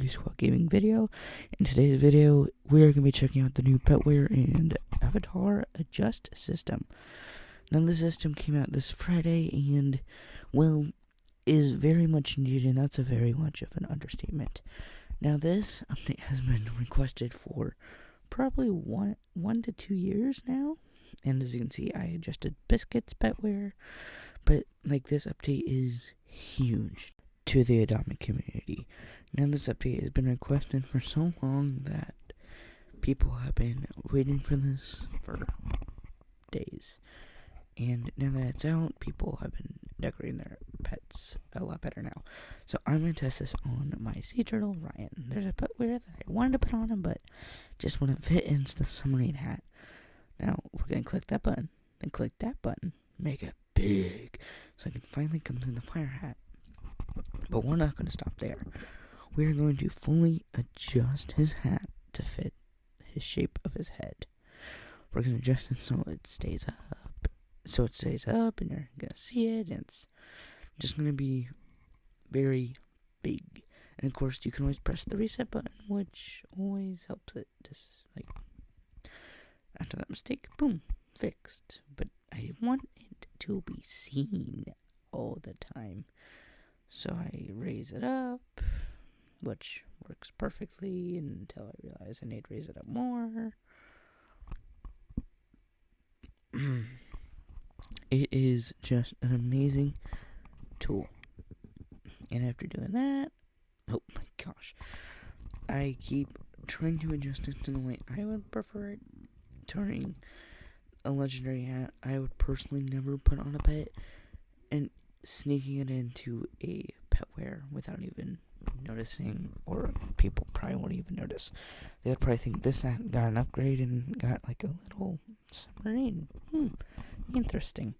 Zombie Squad Gaming video. In today's video, we're going to be checking out the new Petware and Avatar Adjust system. Now, this system came out this Friday and, well, is very much needed, and that's a very much of an understatement. Now, this update has been requested for probably one to 2 years now, and as you can see, I adjusted Biscuit's Petware, but, this update is huge to the Adami community. Now, this update has been requested for so long that people have been waiting for this for days. And now that it's out, people have been decorating their pets a lot better now. So I'm going to test this on my sea turtle, Ryan. There's a Petware that I wanted to put on him, but just wouldn't fit into the submarine hat. Now, we're going to click that button, then click that button, make it big, so I can finally come through the fire hat. But we're not going to stop there. We're going to fully adjust his hat to fit his shape of his head. We're going to adjust it so it stays up. And you're going to see it, and it's just going to be very big. And of course, you can always press the reset button, which always helps it just, after that mistake, boom, fixed. But I want it to be seen all the time. So I raise it up, which works perfectly until I realize I need to raise it up more. It is just an amazing tool. And after doing that, oh my gosh, I keep trying to adjust it to the way I would prefer it. Turning a legendary hat, I would personally never put on a pet, and sneaking it into a Petware without even noticing, or people probably won't even notice. They would probably think this hat got an upgrade and got a little submarine. Interesting.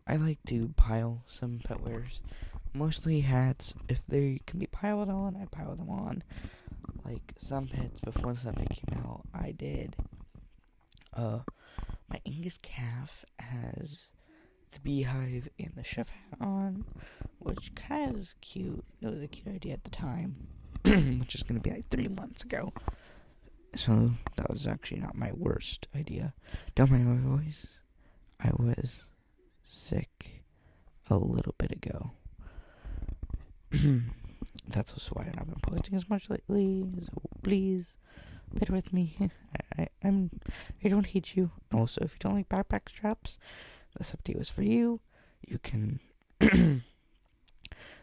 I like to pile some Petwares. Mostly hats, if they can be piled on, I pile them on. Some pets, before this update came out, I did. My Angus calf has the beehive and the chef hat on, which kind of is cute. It was a cute idea at the time, which is going to be 3 months ago. So that was actually not my worst idea. Don't mind my voice. I was sick a little bit ago. That's also why I've not been posting as much lately. So please, bear with me. I don't hate you. Also, if you don't like backpack straps, this update was for you. You can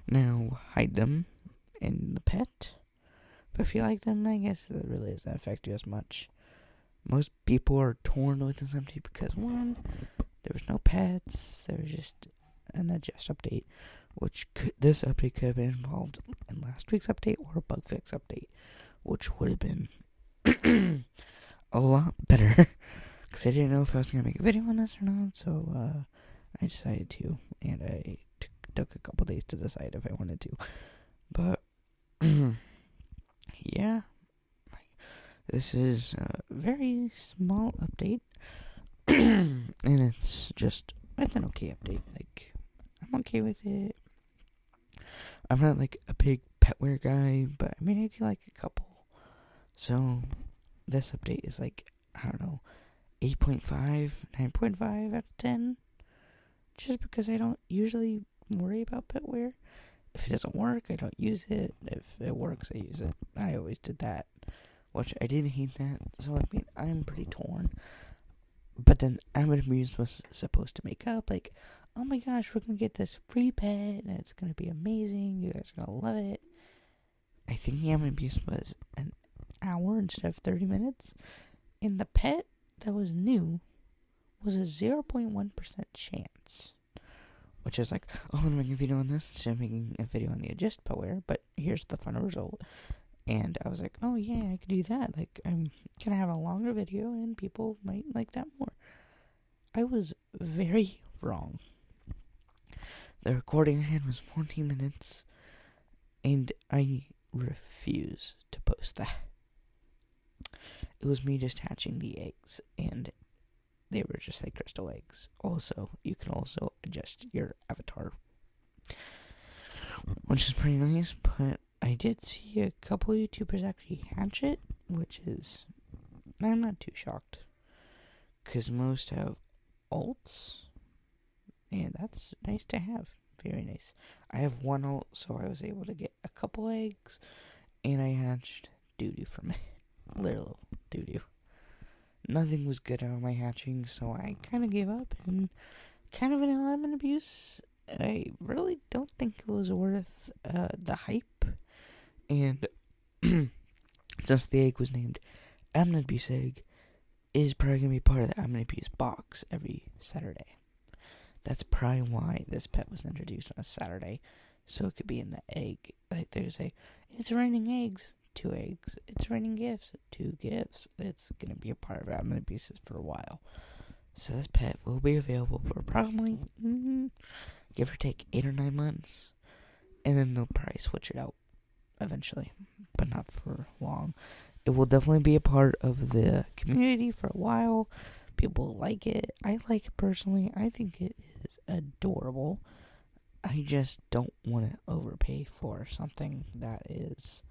now hide them in the pet. But if you like them, I guess that really doesn't affect you as much. Most people are torn with this update because, one, there was no pets. There was just an adjust update, which this update could have been involved in last week's update or a bug fix update, which would have been a lot better. Because I didn't know if I was going to make a video on this or not, so I decided to, and I took a couple days to decide if I wanted to. But, yeah, this is a very small update, and it's an okay update. I'm okay with it. I'm not a big Petware guy, but I do like a couple. So, this update is 8.5, 9.5 out of 10. Just because I don't usually worry about Petware. If it doesn't work, I don't use it. If it works, I use it. I always did that. Which I didn't hate that. So, I'm pretty torn. But then Abbott Muse was supposed to make up. Oh my gosh, we're going to get this free pet. And it's going to be amazing. You guys are going to love it. I think the Abbott Muse was an hour instead of 30 minutes. And the pet that was new was a 0.1% chance. Which is I'm going to make a video on this instead of making a video on the Adjust Petware, but here's the final result. And I was oh yeah, I could do that. I'm going to have a longer video and people might like that more. I was very wrong. The recording I had was 14 minutes, and I refuse to post that. It was me just hatching the eggs, and they were just crystal eggs. Also, you can also adjust your avatar, which is pretty nice, but I did see a couple YouTubers actually hatch it, which is, I'm not too shocked, because most have ults, and that's nice to have. Very nice. I have one ult, so I was able to get a couple eggs, and I hatched doo-doo from it. Literal doo-doo. Nothing was good out of my hatching, so I kind of gave up, and kind of an element abuse. I really don't think it was worth the hype, and since the egg was named Element Abuse Egg, it is probably going to be part of the Element Abuse box every Saturday. That's probably why this pet was introduced on a Saturday, so it could be in the egg. Like there's it's raining eggs, 2 eggs. It's raining gifts, 2 gifts. It's going to be a part of Element Abuses for a while. So this pet will be available for probably, give or take, 8 or 9 months. And then they'll probably switch it out eventually, but not for long. It will definitely be a part of the community for a while. People like it. I like it personally. I think it is adorable. I just don't want to overpay for something that is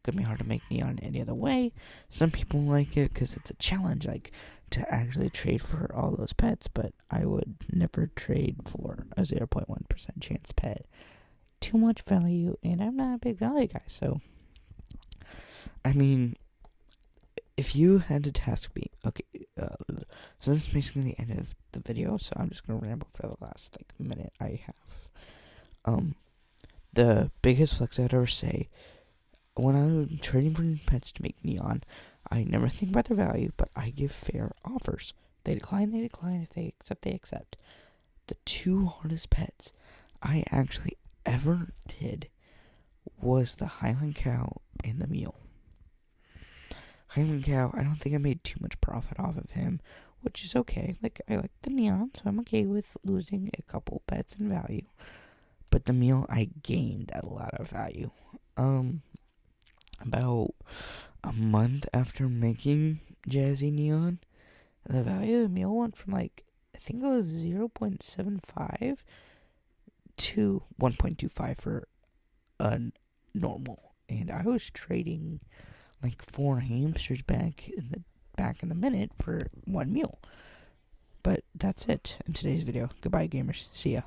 going to be hard to make Neon any other way. Some people like it because it's a challenge, like, to actually trade for all those pets, but I would never trade for a 0.1% chance pet. Too much value, and I'm not a big value guy, so, I mean, if you had to task me, okay, so this is basically the end of the video, so I'm just going to ramble for the last, minute I have. The biggest flex I'd ever say, when I'm trading for pets to make Neon, I never think about their value, but I give fair offers. They decline. If they accept, they accept. The 2 hardest pets I actually ever did was the Highland Cow and the Mule. Highland Cow, I don't think I made too much profit off of him, which is okay. I like the Neon, so I'm okay with losing a couple pets in value. But the Mule, I gained a lot of value. About a month after making Jazzy Neon, the value of the Mule went from I think it was 0.75 to 1.25 for a normal. And I was trading 4 hamsters back in the minute for 1 Mule. But that's it in today's video. Goodbye, gamers. See ya.